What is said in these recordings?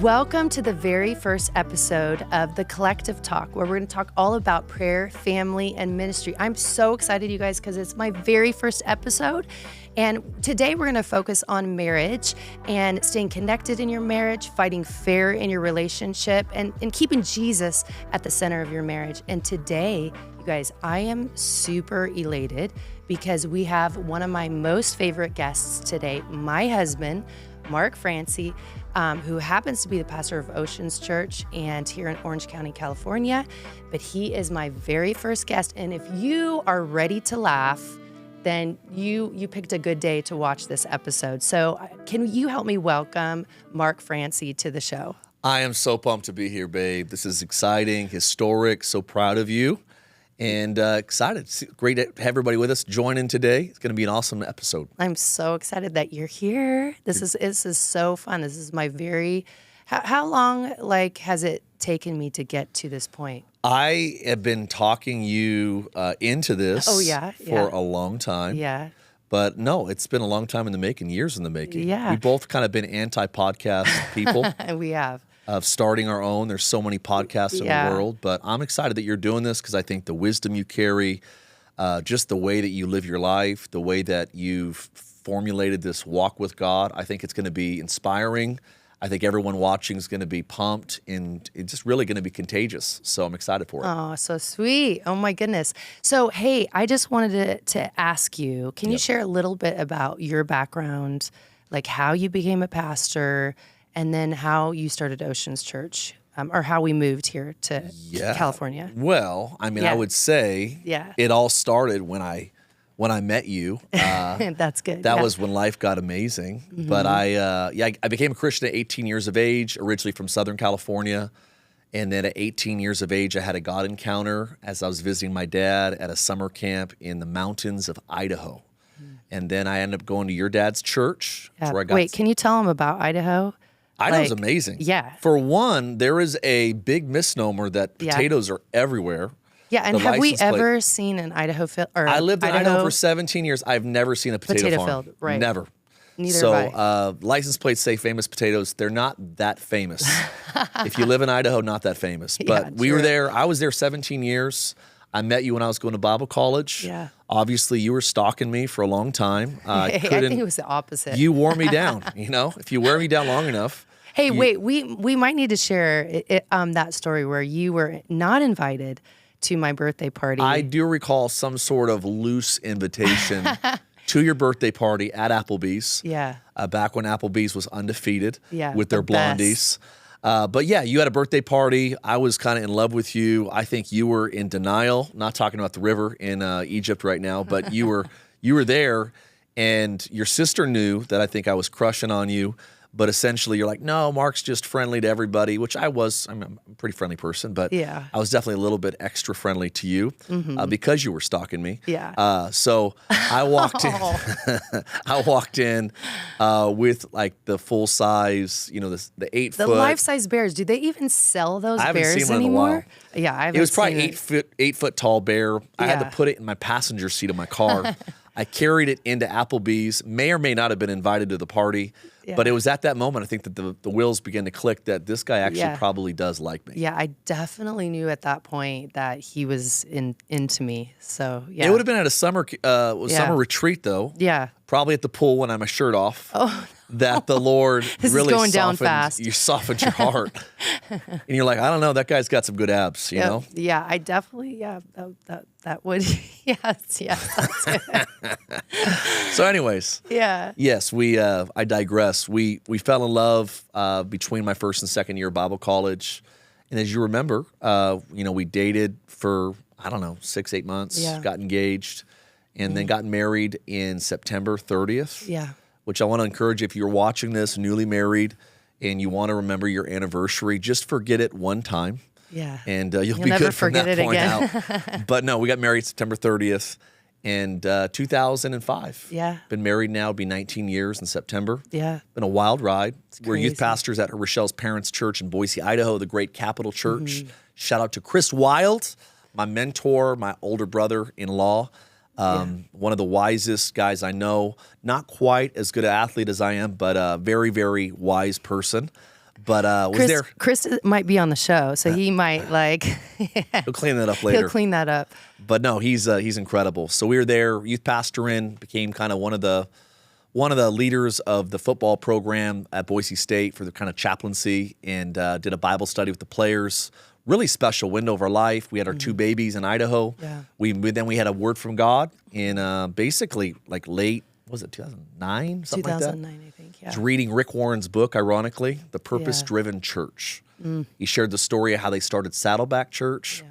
Welcome to the very first episode of The Collective Talk, where we're going to talk all about prayer, family, and ministry. I'm so excited, you guys, because it's my very first episode. And today we're going to focus on marriage and staying connected in your marriage, fighting fair in your relationship, and keeping Jesus at the center of your marriage. And today, you guys, I am super elated because we have one of my most favorite guests today, my husband, Mark Francey, who happens to be the pastor of Oceans Church and here in Orange County, California. But he is my very first guest. And if you are ready to laugh, then you picked a good day to watch this episode. So can you help me welcome Mark Francey to the show? I am so pumped to be here, babe. This is exciting, historic, so proud of you. And excited. It's great to have everybody with us. Join in today. It's going to be an awesome episode. I'm so excited that you're here. This is so fun. This is my very. How long has it taken me to get to this point? I have been talking you into this. For a long time. Yeah. But no, it's been a long time in the making, years in the making. Yeah. We've both kind of been anti-podcast people. We have. Of starting our own. There's so many podcasts in the world, but I'm excited that you're doing this because I think the wisdom you carry, just the way that you live your life, the way that you've formulated this walk with God, I think it's going to be inspiring. I think everyone watching is going to be pumped, and it's just really going to be contagious. So I'm excited for it. Oh, so sweet. Oh, my goodness. So, hey, I just wanted to ask you, can you share a little bit about your background, like how you became a pastor, and then how you started Oceans Church, or how we moved here to California? Well, I mean, I would say it all started when I met you. That's good. That was when life got amazing. Mm-hmm. But I became a Christian at 18 years of age, originally from Southern California. And then at 18 years of age, I had a God encounter as I was visiting my dad at a summer camp in the mountains of Idaho. Mm. And then I ended up going to your dad's church. Yeah. Where I got Wait, can you tell him about Idaho? Idaho's amazing. Yeah. For one, there is a big misnomer that potatoes are everywhere. Yeah, and have we ever seen an Idaho field? I lived in Idaho for 17 years. I've never seen a potato farm. Field, right? Never. Neither have I. License plates say famous potatoes. They're not that famous. If you live in Idaho, not that famous. But we were there. I was there 17 years. I met you when I was going to Bible college. Yeah. Obviously, you were stalking me for a long time. I think it was the opposite. You wore me down. If you wear me down long enough. Hey, wait, we might need to share that story where you were not invited to my birthday party. I do recall some sort of loose invitation to your birthday party at Applebee's. Yeah. Back when Applebee's was undefeated with their the blondies. But yeah, you had a birthday party. I was kind of in love with you. I think you were in denial, not talking about the river in Egypt right now, but you were there, and your sister knew that I think I was crushing on you. But essentially, you're like, no, Mark's just friendly to everybody, which I was. I'm a pretty friendly person, but I was definitely a little bit extra friendly to you because you were stalking me. Yeah. So I walked in. I walked in with like the full size, the 8 foot. The life size bears. Do they even sell those I bears haven't seen one anymore? in a while. Yeah, I haven't. It was probably seen 8 foot tall bear. I had to put it in my passenger seat of my car. I carried it into Applebee's, may or may not have been invited to the party, but it was at that moment, I think, that the wheels began to click that this guy actually probably does like me. Yeah, I definitely knew at that point that he was into me. So, yeah. It would have been at a summer retreat, though. Yeah. Probably at the pool when I had my shirt off. Oh, that the Lord this really is going down fast. You softened your heart. And you're like, I don't know, that guy's got some good abs, you know? Yeah, I definitely, that would, yes, that's it. So anyways. Yeah. Yes, I digress. We fell in love between my first and second year of Bible college. And as you remember, we dated for, 6-8 months, got engaged, and then got married in September 30th. Yeah. Which I want to encourage, if you're watching this, newly married, and you want to remember your anniversary, just forget it one time. Yeah. And you'll be never good from that point again. out. But no, we got married September 30th and 2005. Yeah. Been married now, it'll be 19 years in September. Yeah. Been a wild ride. We're youth pastors at Rachelle's parents' church in Boise, Idaho, the great Capital Church. Shout out to Chris Wild, my mentor, my older brother-in-law. One of the wisest guys I know. Not quite as good an athlete as I am, but a very, very wise person. But was there. Chris might be on the show, so he might He'll clean that up later. He'll clean that up. But no, he's incredible. So we were there, youth pastoring, became kind of one of the leaders of the football program at Boise State for the kind of chaplaincy, and did a Bible study with the players. Really special window of our life. We had our two babies in Idaho. Yeah. Then we had a word from God in basically like late, was it 2009? Something like that? 2009, I think, yeah. I was reading Rick Warren's book, ironically, The Purpose-Driven Church. He shared the story of how they started Saddleback Church.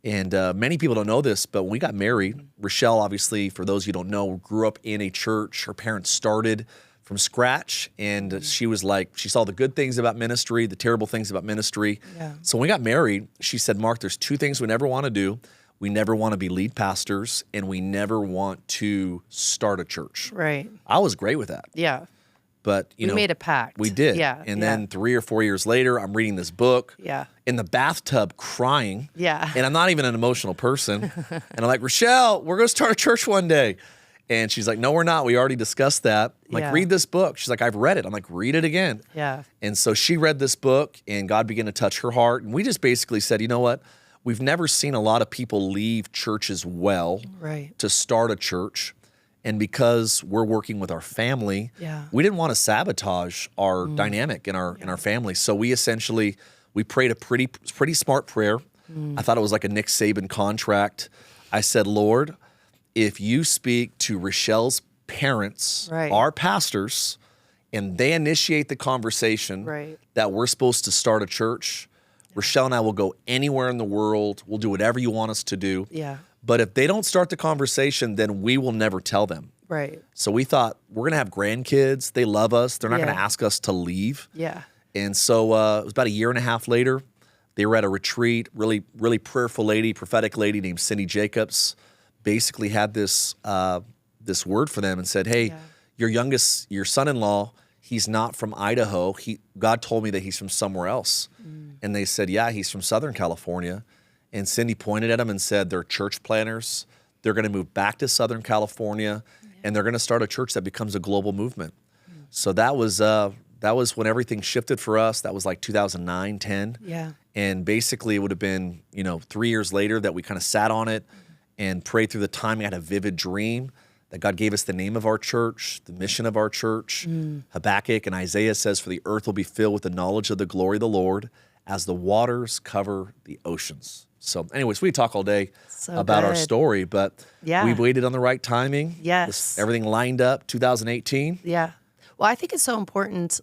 Yeah. And many people don't know this, but when we got married, Rachelle, obviously, for those of you who don't know, grew up in a church. Her parents started from scratch, and she was like, she saw the good things about ministry, the terrible things about ministry. Yeah. So when we got married, she said, Mark, there's two things we never want to do. We never want to be lead pastors, and we never want to start a church. Right. I was great with that. Yeah. But, we made a pact. We did. Yeah. And then 3 or 4 years later, I'm reading this book. Yeah. In the bathtub crying. Yeah. And I'm not even an emotional person. And I'm like, Rachelle, we're going to start a church one day. And she's like, no, we're not. We already discussed that. I'm like, read this book. She's like, I've read it. I'm like, read it again. Yeah. And so she read this book, and God began to touch her heart. And we just basically said, you know what? We've never seen a lot of people leave churches well to start a church. And because we're working with our family, we didn't want to sabotage our dynamic in our family. So we essentially, we prayed a pretty smart prayer. I thought it was like a Nick Saban contract. I said, Lord, if you speak to Rachelle's parents, our pastors, and they initiate the conversation that we're supposed to start a church, Rachelle and I will go anywhere in the world. We'll do whatever you want us to do. Yeah. But if they don't start the conversation, then we will never tell them. Right. So we thought, we're going to have grandkids. They love us. They're not going to ask us to leave. Yeah. And so it was about 1.5 years later. They were at a retreat. Really, really prayerful lady, prophetic lady named Cindy Jacobs, basically had this word for them and said, hey, your son-in-law, he's not from Idaho. God told me that he's from somewhere else. And they said, yeah, he's from Southern California. And Cindy pointed at him and said, they're church planners. They're going to move back to Southern California, and they're going to start a church that becomes a global movement. So that was when everything shifted for us. That was like 2009, 10. Yeah. And basically it would have been, 3 years later that we kind of sat on it and prayed through the time. I had a vivid dream that God gave us the name of our church, the mission of our church. Habakkuk and Isaiah says, for the earth will be filled with the knowledge of the glory of the Lord as the waters cover the oceans. So anyways, we talk all day about our story, but we waited on the right timing. Yes. Everything lined up, 2018. Yeah. Well, I think it's so important,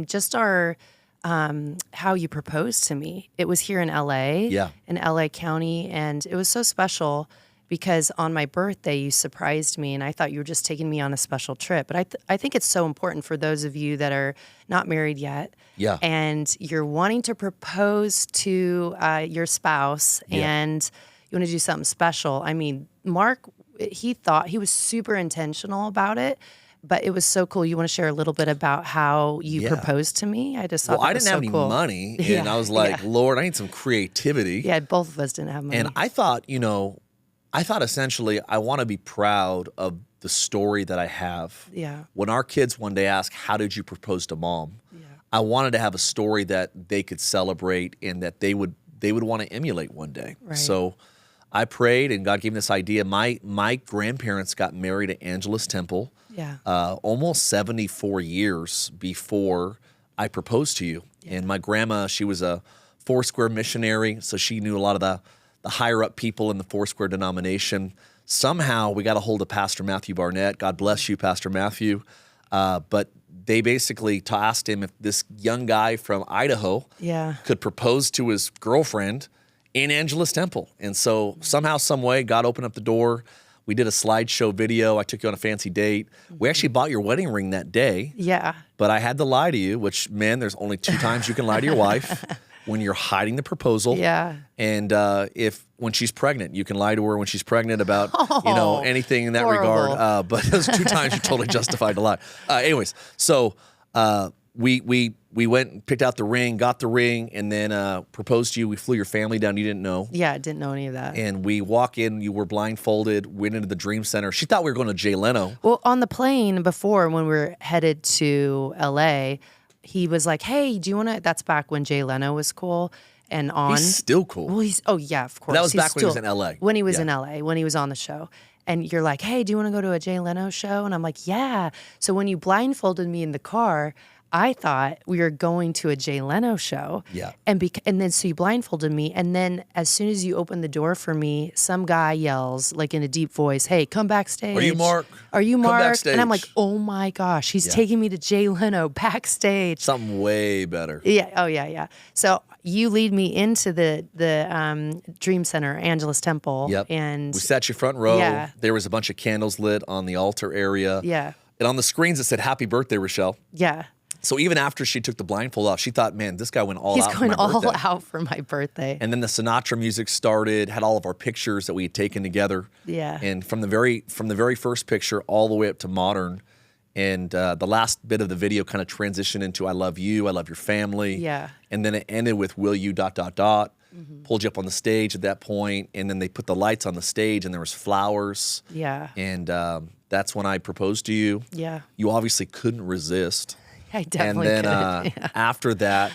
just our, how you proposed to me. It was here in LA, in LA County, and it was so special because on my birthday, you surprised me, and I thought you were just taking me on a special trip. But I think it's so important for those of you that are not married yet, and you're wanting to propose to your spouse, and you want to do something special. I mean, Mark, he was super intentional about it, but it was so cool. You want to share a little bit about how you proposed to me? I just thought I didn't have any money, and I was like, Lord, I need some creativity. Yeah, both of us didn't have money. And I thought, essentially I want to be proud of the story that I have. Yeah. When our kids one day ask, how did you propose to mom? I wanted to have a story that they could celebrate and that they would want to emulate one day. Right. So I prayed, and God gave me this idea. My grandparents got married at Angelus Temple almost 74 years before I proposed to you. Yeah. And my grandma, she was a Foursquare missionary, so she knew a lot of the higher-up people in the Foursquare denomination. Somehow we got a hold of Pastor Matthew Barnett. God bless you, Pastor Matthew. But they basically asked him if this young guy from Idaho could propose to his girlfriend in Angelus Temple. And so somehow, some way, God opened up the door. We did a slideshow video. I took you on a fancy date. We actually bought your wedding ring that day. Yeah. But I had to lie to you, which, man, there's only 2 times you can lie to your wife. When you're hiding the proposal. Yeah. And when she's pregnant, you can lie to her when she's pregnant about, anything in that horrible. regard. But those 2 times you're totally justified to lie. Anyways, so we went and picked out the ring, got the ring, and then proposed to you. We flew your family down. You didn't know. Yeah, I didn't know any of that. And we walk in, you were blindfolded, went into the Dream Center. She thought we were going to Jay Leno. Well, on the plane before, when we were headed to LA, he was like, hey, do you want to, that's back when Jay Leno was cool and on. He's still cool. Well, oh yeah, of course. That was He's back when he was in LA. When he was Yeah. in LA, when he was on the show. And you're like, hey, do you want to go to a Jay Leno show? And I'm like, yeah. So when you blindfolded me in the car, I thought we were going to a Jay Leno show. Yeah. And then so you blindfolded me. And then as soon as you open the door for me, some guy yells like in a deep voice, hey, come backstage. Are you Mark? Are you Come Mark? backstage. And I'm like, oh my gosh, he's taking me to Jay Leno backstage. Something way better. Yeah. Oh yeah, yeah. So you lead me into the Dream Center, Angelus Temple. Yep. And we sat you front row. Yeah. There was a bunch of candles lit on the altar area. Yeah. And on the screens it said, happy birthday, Rachelle. Yeah. So even after she took the blindfold off, she thought, man, this guy went all He's out for going my all birthday. out for my birthday. And then the Sinatra music started, had all of our pictures that we had taken together. Yeah. And from the very first picture all the way up to modern. And the last bit of the video kind of transitioned into I love you, I love your family. Yeah. And then it ended with will you ... Pulled you up on the stage at that point, and then they put the lights on the stage and there was flowers. Yeah. And that's when I proposed to you. Yeah. You obviously couldn't resist. I definitely And then couldn't. Yeah. after that,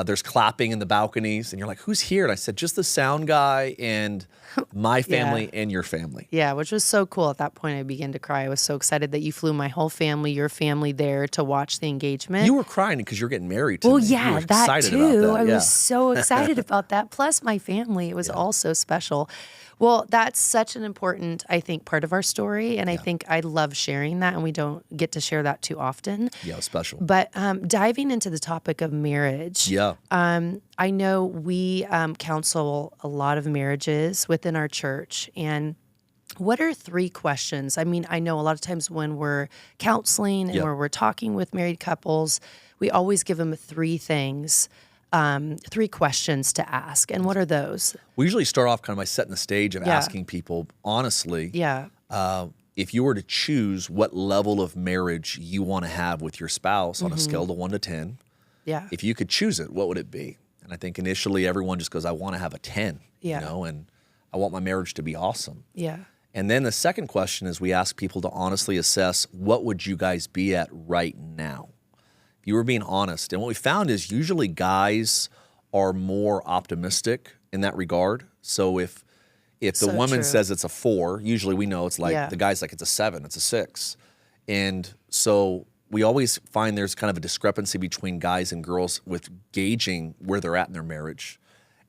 there's clapping in the balconies, and you're like, who's here? And I said, just the sound guy and my family and your family. Yeah, which was so cool. At that point, I began to cry. I was so excited that you flew my whole family, your family there to watch the engagement. You were crying because you're getting married to well, me. You yeah, were that excited too. about that. I Yeah. was so excited about that. Plus my family. It was all so special. Well, that's such an important, I think, part of our story. And I think I love sharing that, and we don't get to share that too often. Yeah, it was special. But diving into the topic of marriage, Yeah. I know we counsel a lot of marriages within our church. And what are 3 questions? I mean, I know a lot of times when we're counseling and where we're talking with married couples, we always give them 3 things. 3 questions to ask. And what are those? We usually start off kind of by setting the stage of Yeah. asking people, honestly, Yeah. if you were to choose what level of marriage you want to have with your spouse on a scale of 1 to 10, Yeah. if you could choose it, what would it be? And I think initially everyone just goes, I want to have a 10, Yeah. you know, and I want my marriage to be awesome. Yeah. And then the second question is we ask people to honestly assess, what would you guys be at right now? If you were being honest. And what we found is usually guys are more optimistic in that regard. So if the So woman true. says it's a 4, usually we know it's like the guy's like it's a 7, it's a 6. And so we always find there's kind of a discrepancy between guys and girls with gauging where they're at in their marriage.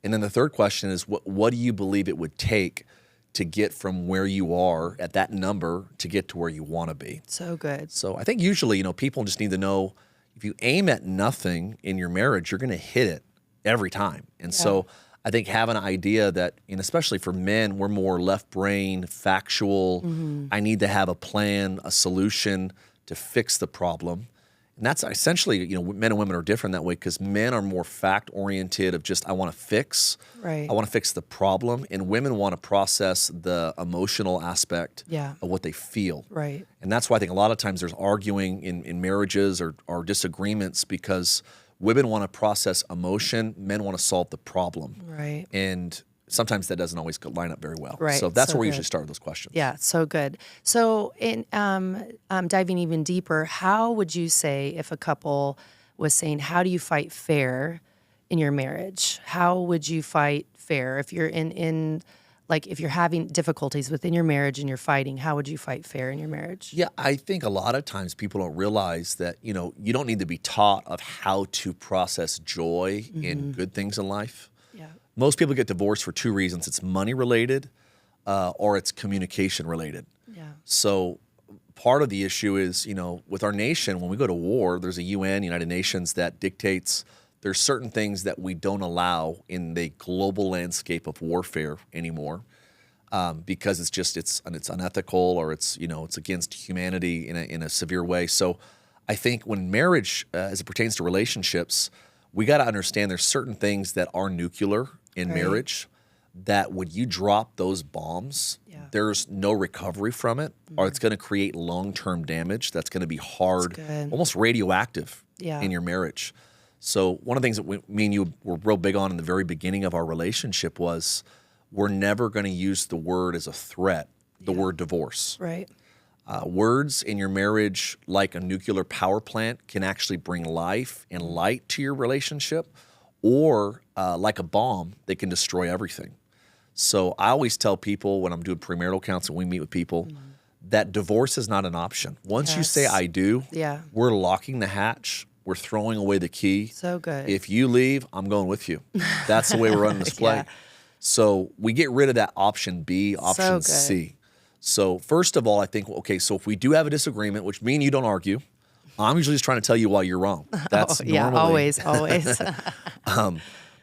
And then the third question is what do you believe it would take to get from where you are at that number to get to where you want to be? So good. So I think usually, you know, people just need to know if you aim at nothing in your marriage, you're going to hit it every time. And so I think having an idea that, and especially for men, we're more left brain, factual. I need to have a plan, a solution to fix the problem. And that's essentially, you know, men and women are different that way because men are more fact-oriented of just, I want to fix. Right. I want to fix the problem. And women want to process the emotional aspect of what they feel. Right. And that's why I think a lot of times there's arguing in marriages or disagreements because women want to process emotion, men want to solve the problem. Right. And sometimes that doesn't always line up very well. Right. So that's So where we good. usually start with those questions. Yeah, so good. So in diving even deeper, how would you say if a couple was saying, how do you fight fair in your marriage? How would you fight fair if you're in like if you're having difficulties within your marriage and you're fighting, how would you fight fair in your marriage? Yeah, I think a lot of times people don't realize that, you know, you don't need to be taught of how to process joy in good things in life. Yeah. Most people get divorced for 2 reasons. It's money related or it's communication related. Yeah. So part of the issue is, you know, with our nation, when we go to war, there's a UN, United Nations, that dictates there's certain things that we don't allow in the global landscape of warfare anymore because it's unethical or it's, you know, it's against humanity in a severe way. So I think when marriage, as it pertains to relationships, we got to understand there's certain things that are nuclear in marriage that when you drop those bombs, there's no recovery from it, or it's going to create long-term damage that's going to be hard, almost radioactive in your marriage. So one of the things that me and you were real big on in the very beginning of our relationship was we're never going to use the word as a threat, the word divorce. Right. Words in your marriage, like a nuclear power plant, can actually bring life and light to your relationship, or like a bomb, they can destroy everything. So I always tell people when I'm doing premarital counseling, we meet with people, that divorce is not an option. Once you say I do, we're locking the hatch. We're throwing away the key. So good. If you leave, I'm going with you. That's the way we're running this play. So we get rid of that option B, option C. So first of all, I think, okay, so if we do have a disagreement, which me and you don't argue, I'm usually just trying to tell you why you're wrong. That's normally. Always.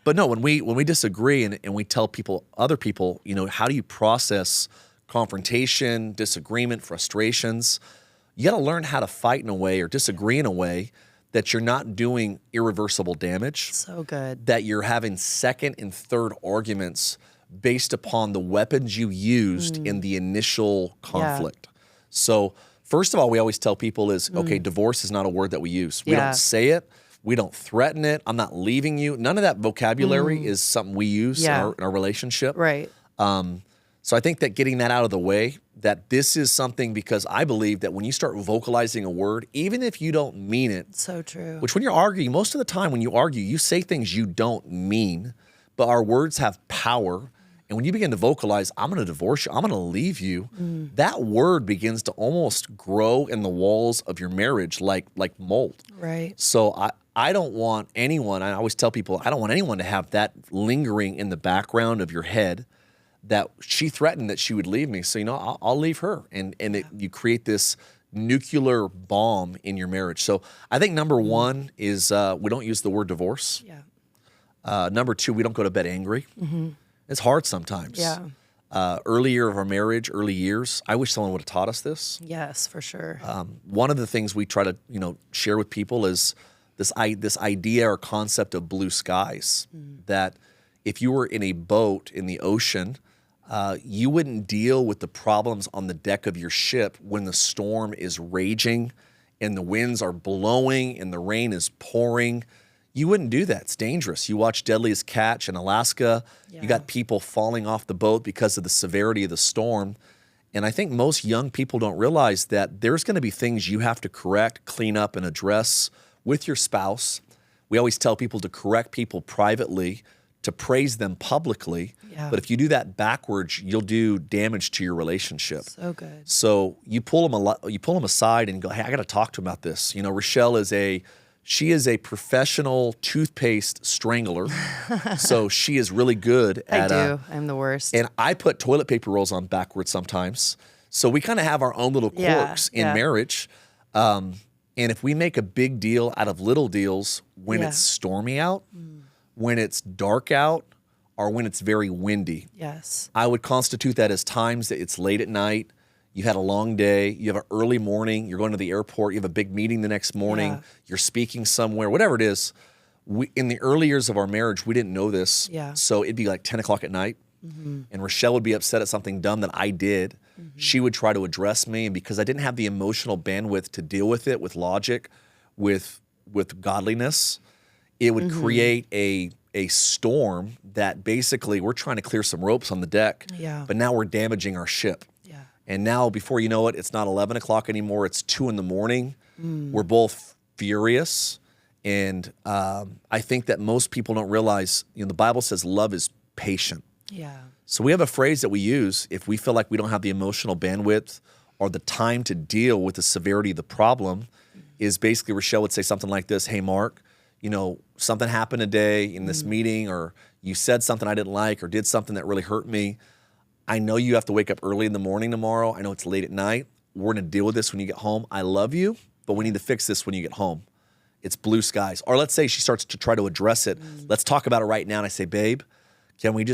But no, when we disagree and we tell other people, how do you process confrontation, disagreement, frustrations? You got to learn how to fight in a way or disagree in a way that you're not doing irreversible damage. So good. That you're having second and third arguments based upon the weapons you used in the initial conflict. So first of all, we always tell people is, okay, divorce is not a word that we use. We don't say it. We don't threaten it. I'm not leaving you. None of that vocabulary is something we use in our relationship. Right. So I think that getting that out of the way, that this is something, because I believe that when you start vocalizing a word, even if you don't mean it. So true. Which when you're arguing, most of the time when you argue, you say things you don't mean, but our words have power. And when you begin to vocalize, I'm going to divorce you, I'm going to leave you, that word begins to almost grow in the walls of your marriage like mold. Right. So I don't want anyone, I always tell people, I don't want anyone to have that lingering in the background of your head that she threatened that she would leave me. So, I'll leave her. And you create this nuclear bomb in your marriage. So I think number one is we don't use the word divorce. Yeah. Number two, we don't go to bed angry. It's hard sometimes. Yeah. Early year of our marriage, early years, I wish someone would have taught us this. Yes, for sure. One of the things we try to, share with people is this idea or concept of blue skies, that if you were in a boat in the ocean, you wouldn't deal with the problems on the deck of your ship when the storm is raging and the winds are blowing and the rain is pouring. You wouldn't do that. It's dangerous. You watch Deadliest Catch in Alaska. You got people falling off the boat because of the severity of the storm. And I think most young people don't realize that there's going to be things you have to correct, clean up, and address with your spouse. We always tell people to correct people privately, to praise them publicly. But if you do that backwards, you'll do damage to your relationship. So good. So you pull them aside and go, hey, I got to talk to them about this. Rachelle is a professional toothpaste strangler. So she is really good at I'm the worst. And I put toilet paper rolls on backwards sometimes. So we kind of have our own little quirks in marriage. And if we make a big deal out of little deals when it's stormy out, when it's dark out, or when it's very windy. Yes. I would constitute that as times that it's late at night, you had a long day, you have an early morning, you're going to the airport, you have a big meeting the next morning, you're speaking somewhere, whatever it is. In the early years of our marriage, we didn't know this. So it'd be like 10 o'clock at night, and Rachelle would be upset at something dumb that I did. She would try to address me, and because I didn't have the emotional bandwidth to deal with it with logic, with godliness, it would create a storm that basically we're trying to clear some ropes on the deck, but now we're damaging our ship. And now before you know it, it's not 11 o'clock anymore, it's 2 in the morning. We're both furious. And I think that most people don't realize, the Bible says love is patient. So we have a phrase that we use if we feel like we don't have the emotional bandwidth or the time to deal with the severity of the problem, is basically Rachelle would say something like this: hey, Mark, something happened today in this meeting, or you said something I didn't like or did something that really hurt me. I know you have to wake up early in the morning tomorrow. I know it's late at night. We're going to deal with this when you get home. I love you, but we need to fix this when you get home. It's blue skies. Or let's say she starts to try to address it. Let's talk about it right now. And I say, babe, can we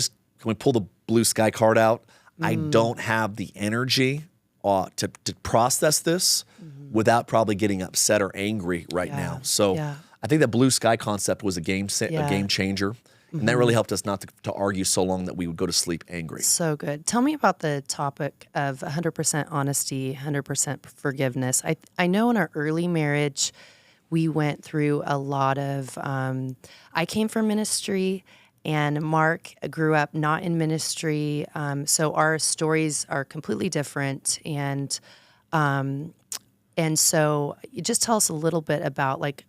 pull the blue sky card out? I don't have the energy to process this without probably getting upset or angry right now. So I think that blue sky concept was a game changer. And that really helped us not to argue so long that we would go to sleep angry. So good. Tell me about the topic of 100% honesty, 100% forgiveness. I know in our early marriage, we went through a lot of, I came from ministry, and Mark grew up not in ministry. So our stories are completely different. And And so you just tell us a little bit about like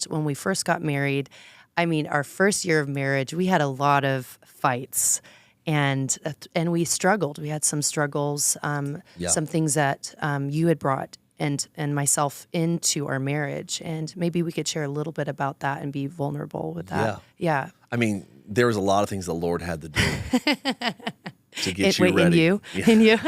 when we first got married. I mean, our first year of marriage, we had a lot of fights and we struggled. We had some struggles, some things that you had brought and myself into our marriage. And maybe we could share a little bit about that and be vulnerable with that. Yeah. I mean, there was a lot of things the Lord had to do to get you ready. In you?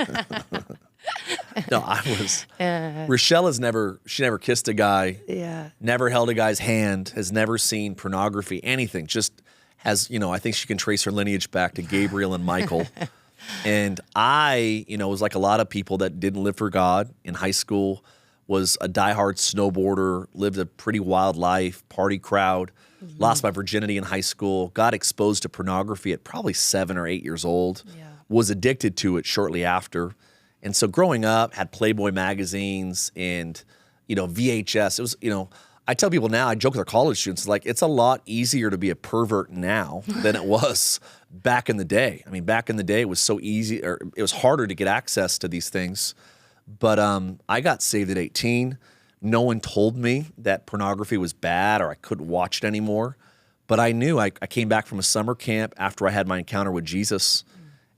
No, I was. Rachelle she never kissed a guy. Yeah. Never held a guy's hand. Has never seen pornography. Anything. Just has, I think she can trace her lineage back to Gabriel and Michael. And I, was like a lot of people that didn't live for God in high school. Was a diehard snowboarder. Lived a pretty wild life. Party crowd. Mm-hmm. Lost my virginity in high school. Got exposed to pornography at probably 7 or 8 years old. Yeah. Was addicted to it shortly after. And so growing up, had Playboy magazines and, VHS. It was, I tell people now, I joke with our college students, like it's a lot easier to be a pervert now than it was back in the day. I mean, back in the day, it was so easy, or it was harder to get access to these things. But I got saved at 18. No one told me that pornography was bad or I couldn't watch it anymore. But I knew I came back from a summer camp after I had my encounter with Jesus.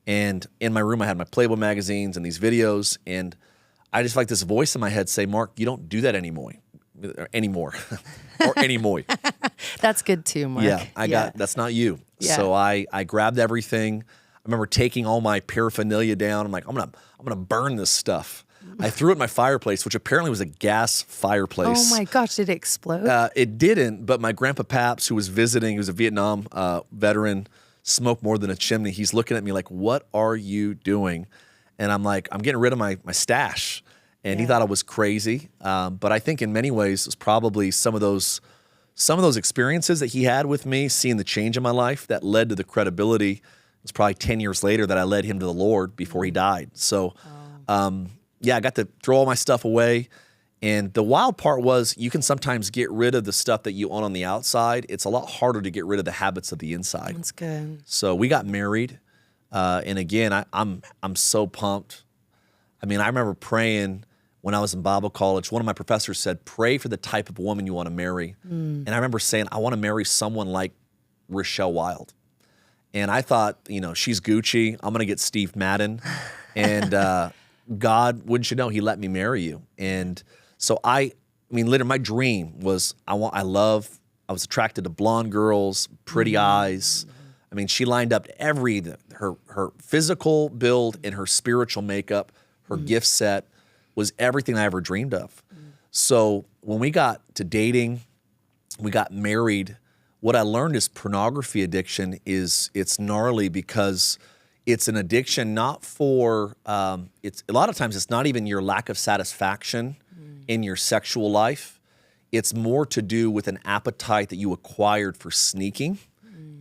And in my room, I had my Playboy magazines and these videos. And I just felt like this voice in my head say, Mark, you don't do that anymore. Or anymore. That's good too, Mark. Yeah, that's not you. Yeah. So I grabbed everything. I remember taking all my paraphernalia down. I'm like, I'm gonna burn this stuff. I threw it in my fireplace, which apparently was a gas fireplace. Oh my gosh, did it explode? It didn't, but my grandpa Paps, who was visiting, he was a Vietnam veteran, smoked more than a chimney. He's looking at me like, what are you doing? And I'm like, I'm getting rid of my stash. And he thought I was crazy. But I think in many ways, it was probably some of those experiences that he had with me, seeing the change in my life that led to the credibility. It was probably 10 years later that I led him to the Lord before he died. So, I got to throw all my stuff away. And the wild part was you can sometimes get rid of the stuff that you own on the outside. It's a lot harder to get rid of the habits of the inside. That's good. So we got married. And again, I'm so pumped. I mean, I remember praying when I was in Bible college. One of my professors said, pray for the type of woman you want to marry. And I remember saying, I want to marry someone like Rachelle Wild. And I thought, she's Gucci. I'm going to get Steve Madden. And God, wouldn't you know, he let me marry you. And so literally my dream was I was attracted to blonde girls, pretty eyes. I mean, she lined up her physical build and her spiritual makeup, her gift set was everything I ever dreamed of. So when we got to dating, we got married, what I learned is pornography addiction it's gnarly because it's an addiction not for, it's a lot of times it's not even your lack of satisfaction in your sexual life. It's more to do with an appetite that you acquired for sneaking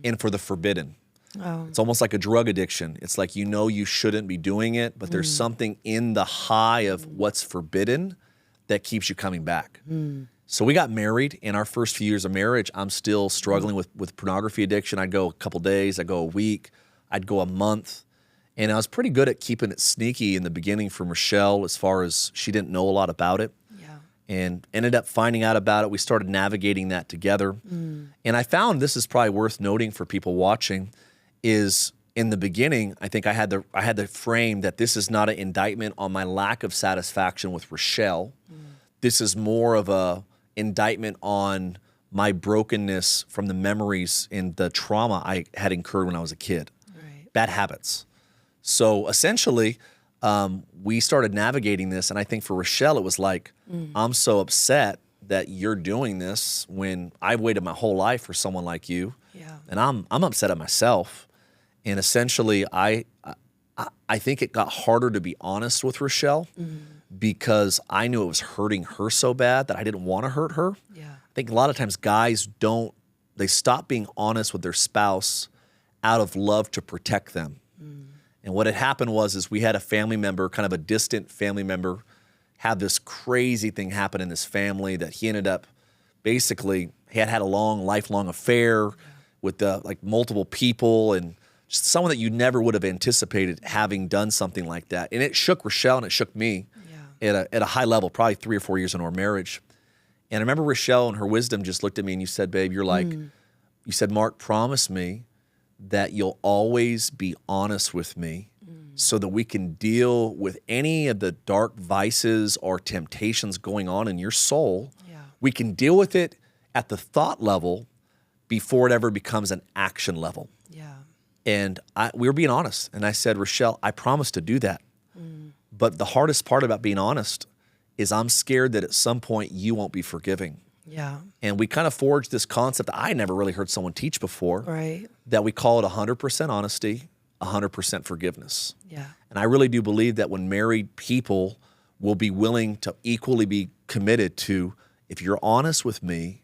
and for the forbidden. Oh. It's almost like a drug addiction. It's like you shouldn't be doing it, but there's something in the high of what's forbidden that keeps you coming back. So we got married. In our first few years of marriage, I'm still struggling with pornography addiction. I'd go a couple days, I'd go a week, I'd go a month. And I was pretty good at keeping it sneaky in the beginning from Rachelle as far as she didn't know a lot about it. And ended up finding out about it. We started navigating that together. And I found, this is probably worth noting for people watching, is in the beginning, I think I had the frame that this is not an indictment on my lack of satisfaction with Rachelle. This is more of a indictment on my brokenness from the memories and the trauma I had incurred when I was a kid. Right. Bad habits. So essentially, we started navigating this, and I think for Rachelle, it was like, I'm so upset that you're doing this when I've waited my whole life for someone like you, and I'm upset at myself. And essentially, I think it got harder to be honest with Rachelle because I knew it was hurting her so bad that I didn't want to hurt her. Yeah. I think a lot of times guys they stop being honest with their spouse out of love to protect them. And what had happened is we had a family member, kind of a distant family member, have this crazy thing happen in his family that he ended up basically, he had a lifelong affair with multiple people and just someone that you never would have anticipated having done something like that. And it shook Rachelle and it shook me. Yeah. at a high level, probably 3 or 4 years into our marriage. And I remember Rachelle and her wisdom just looked at me and you said, babe, you're like, you said, Mark, promise me that you'll always be honest with me so that we can deal with any of the dark vices or temptations going on in your soul. Yeah. We can deal with it at the thought level before it ever becomes an action level. Yeah. And we were being honest. And I said, Rachelle, I promise to do that. But the hardest part about being honest is I'm scared that at some point you won't be forgiving. Yeah. And we kind of forged this concept that I never really heard someone teach before, Right. that we call it 100% honesty, 100% forgiveness. Yeah. And I really do believe that when married people will be willing to equally be committed to, if you're honest with me,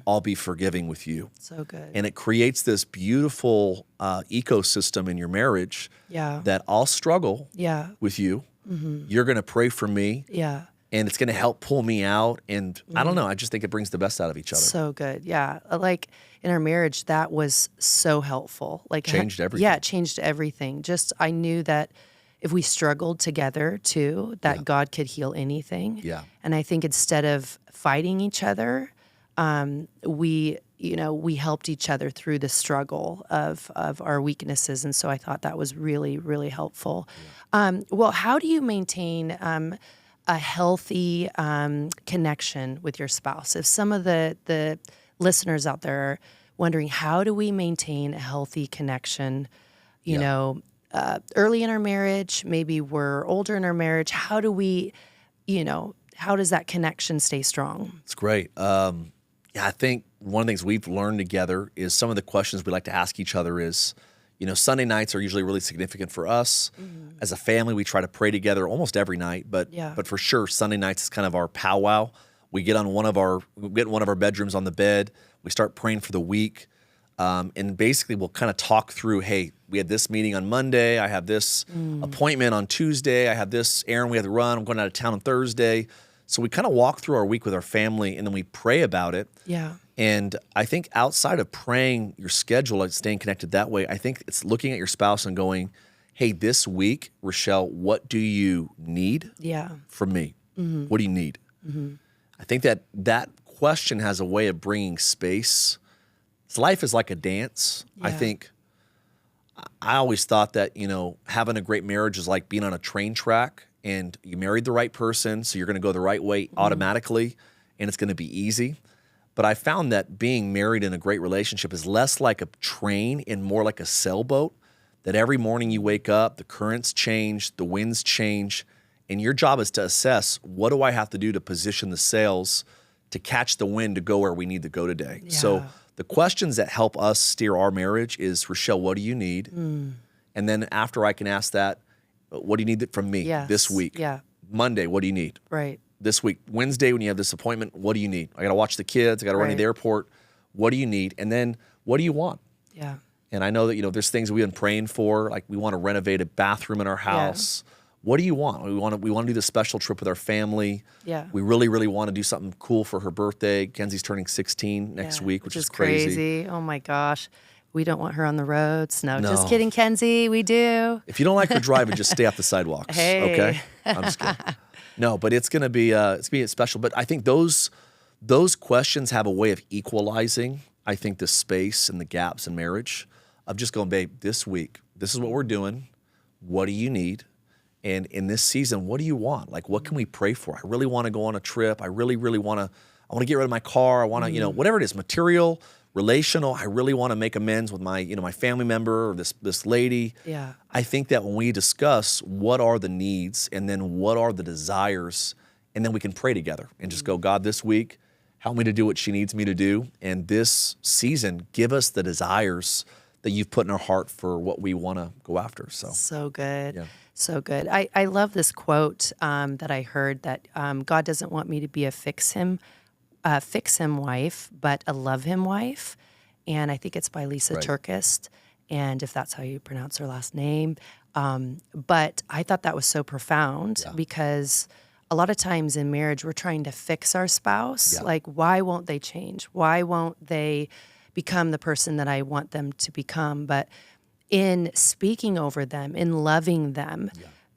I'll be forgiving with you. So good. And it creates this beautiful ecosystem in your marriage Yeah. that I'll struggle Yeah. with you. You're going to pray for me. Yeah. And it's going to help pull me out. And I don't know. I just think it brings the best out of each other. So good. Yeah. Like in our marriage, that was so helpful. Like Changed everything. Yeah, it changed everything. Just I knew that if we struggled together too, that God could heal anything. Yeah. And I think instead of fighting each other, we helped each other through the struggle of our weaknesses. And so I thought that was really, really helpful. Yeah. Well, how do you maintain a healthy connection with your spouse? If some of the listeners out there are wondering, how do we maintain a healthy connection, you know, early in our marriage, maybe we're older in our marriage, how do we, how does that connection stay strong? It's great. I think one of the things we've learned together is some of the questions we like to ask each other is, Sunday nights are usually really significant for us. As a family, we try to pray together almost every night, but for sure, Sunday nights is kind of our powwow. We get in one of our bedrooms on the bed. We start praying for the week. And basically we'll kind of talk through, hey, we had this meeting on Monday. I have this appointment on Tuesday. I have this errand we have to run. I'm going out of town on Thursday. So we kind of walk through our week with our family and then we pray about it. Yeah. And I think outside of praying your schedule and staying connected that way, I think it's looking at your spouse and going, hey, this week, Rachelle, what do you need from me? What do you need? I think that question has a way of bringing space. Life is like a dance. I think I always thought that, having a great marriage is like being on a train track and you married the right person, so you're going to go the right way automatically and it's going to be easy. But I found that being married in a great relationship is less like a train and more like a sailboat, that every morning you wake up, the currents change, the winds change, and your job is to assess, what do I have to do to position the sails to catch the wind to go where we need to go today? Yeah. So the questions that help us steer our marriage is, Rachelle, what do you need? And then after I can ask that, what do you need from me this week? Yeah. Monday, what do you need? Right. This week, Wednesday, when you have this appointment, what do you need? I got to watch the kids. I got to run to the airport. What do you need? And then what do you want? Yeah. And I know that, there's things we've been praying for, like we want to renovate a bathroom in our house. What do you want? We want to do this special trip with our family. Yeah. We really, really want to do something cool for her birthday. Kenzie's turning 16 next week, which is crazy. Oh my gosh. We don't want her on the roads. No, just kidding, Kenzie. We do. If you don't like her driving, just stay off the sidewalks. Hey. Okay? I'm just kidding. No, but it's gonna be special. But I think those questions have a way of equalizing, I think, the space and the gaps in marriage, of just going, babe, this week, this is what we're doing. What do you need? And in this season, what do you want? Like, what can we pray for? I really want to go on a trip. I really, really want to get rid of my car. I want to, whatever it is, material, relational. I really want to make amends with my, my family member or this lady. Yeah. I think that when we discuss what are the needs and then what are the desires, and then we can pray together and just go, God, this week, help me to do what she needs me to do. And this season, give us the desires that you've put in our heart for what we want to go after. So good. Yeah. So good. I love this quote that I heard, that God doesn't want me to be a fix him wife, but a love him wife. And I think it's by Lisa Turkist, and if that's how you pronounce her last name. But I thought that was so profound because a lot of times in marriage, we're trying to fix our spouse. Yeah. Like, why won't they change? Why won't they become the person that I want them to become? But in speaking over them, in loving them,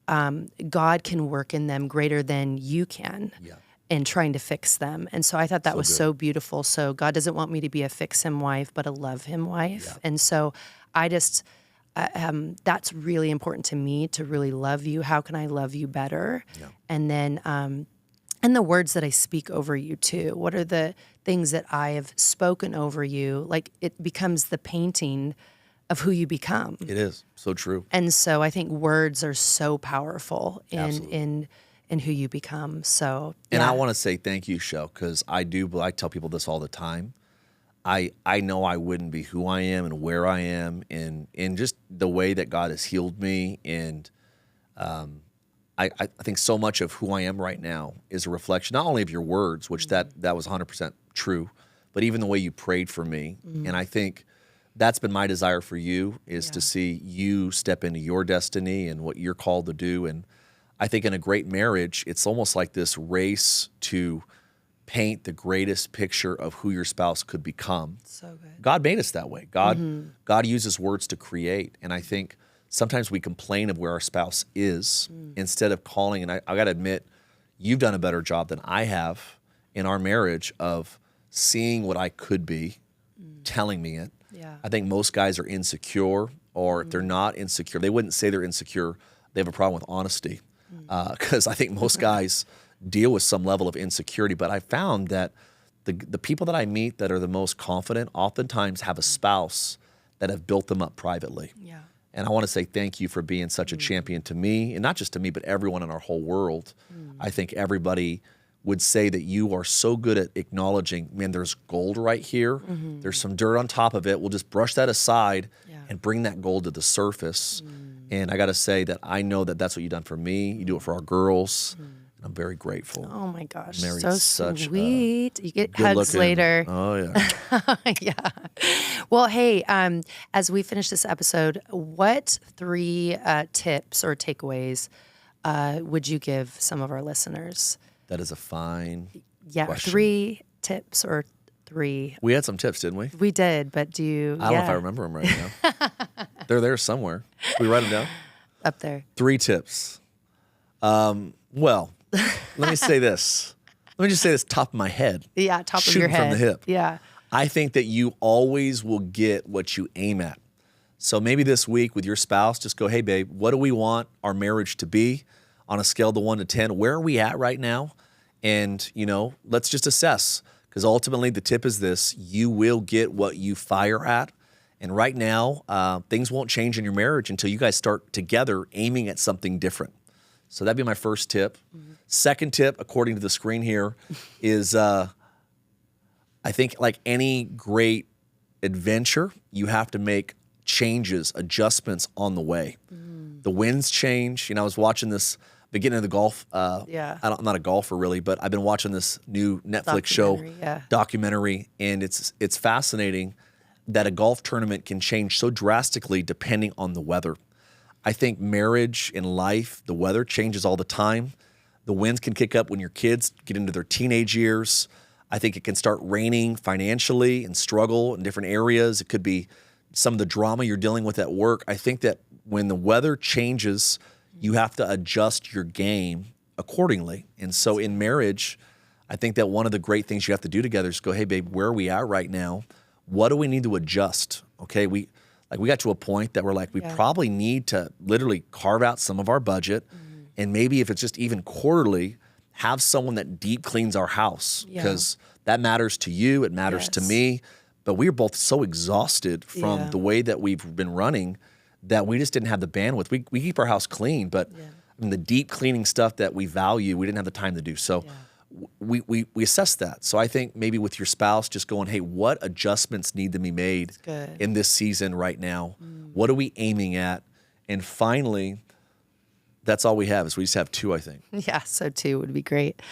God can work in them greater than you can. Yeah. In trying to fix them. And so I thought that was good. so beautiful. So God doesn't want me to be a fix him wife, but a love him wife. Yeah. And so I just, that's really important to me, to really love you. How can I love you better? Yeah. And then, and the words that I speak over you too. What are the things that I have spoken over you? Like it becomes the painting of who you become. It is so true. And so I think words are so powerful in who you become. So, And I want to say thank you, Shell, because I tell people this all the time. I know I wouldn't be who I am and where I am in just the way that God has healed me. And I think so much of who I am right now is a reflection, not only of your words, which that was 100% true, but even the way you prayed for me. And I think that's been my desire for you is to see you step into your destiny and what you're called to do. And I think in a great marriage, it's almost like this race to paint the greatest picture of who your spouse could become. So good. God made us that way. God uses words to create. And I think sometimes we complain of where our spouse is instead of calling. And I got to admit, you've done a better job than I have in our marriage of seeing what I could be, telling me it. Yeah. I think most guys are insecure, or if they're not insecure, they wouldn't say they're insecure. They have a problem with honesty. Because I think most guys deal with some level of insecurity. But I found that the people that I meet that are the most confident oftentimes have a spouse that have built them up privately. Yeah. And I want to say thank you for being such a champion to me, and not just to me, but everyone in our whole world. I think everybody would say that you are so good at acknowledging, man, there's gold right here. There's some dirt on top of it. We'll just brush that aside and bring that gold to the surface. And I got to say that I know that that's what you've done for me. You do it for our girls. And I'm very grateful. Oh my gosh, Mary's so such sweet. You get good hugs looking. later. Oh, yeah. Yeah. Well, hey, as we finish this episode, what 3 tips or takeaways would you give some of our listeners? That is a fine Yeah, question. 3 tips or 3. We had some tips, didn't we? We did, but do you? I don't know if I remember them right now. They're there somewhere. We write them down. Up there. 3 tips. Well, let me say this. Let me just say this top of my head. Yeah, top of Shooting your head. from the hip. Yeah. I think that you always will get what you aim at. So maybe this week with your spouse, just go, hey, babe, what do we want our marriage to be on a scale of 1 to 10? Where are we at right now? And, let's just assess. Because ultimately the tip is this: you will get what you fire at. And right now, things won't change in your marriage until you guys start together aiming at something different. So that'd be my first tip. Second tip, according to the screen here, is I think like any great adventure, you have to make changes, adjustments on the way. The winds change. I was watching this, beginning of the golf. I'm not a golfer really, but I've been watching this new Netflix documentary, and it's fascinating that a golf tournament can change so drastically depending on the weather. I think marriage and life, the weather changes all the time. The winds can kick up when your kids get into their teenage years. I think it can start raining financially and struggle in different areas. It could be some of the drama you're dealing with at work. I think that when the weather changes, you have to adjust your game accordingly. And so in marriage, I think that one of the great things you have to do together is go, hey, babe, where are we at right now? What do we need to adjust? Okay, we got to a point that we're like, we probably need to literally carve out some of our budget, and maybe if it's just even quarterly, have someone that deep cleans our house, because that matters to you, it matters to me. But we are both so exhausted from the way that we've been running that we just didn't have the bandwidth. We keep our house clean, but I mean, the deep cleaning stuff that we value, we didn't have the time to do. So we assess that. So I think maybe with your spouse, just going, hey, what adjustments need to be made in this season right now? What are we aiming at? And finally, that's all we have, is we just have 2, I think. Yeah, so 2 would be great.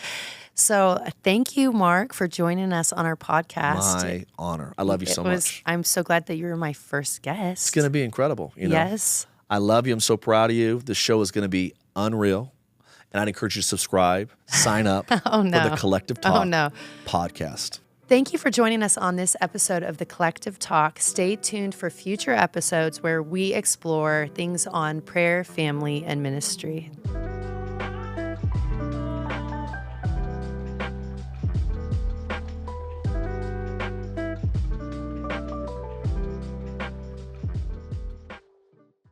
So thank you, Mark, for joining us on our podcast. My honor. I love you so much. I'm so glad that you were my first guest. It's going to be incredible. Yes. I love you. I'm so proud of you. The show is going to be unreal. And I'd encourage you to subscribe, sign up for the Collective Talk podcast. Thank you for joining us on this episode of the Collective Talk. Stay tuned for future episodes where we explore things on prayer, family, and ministry.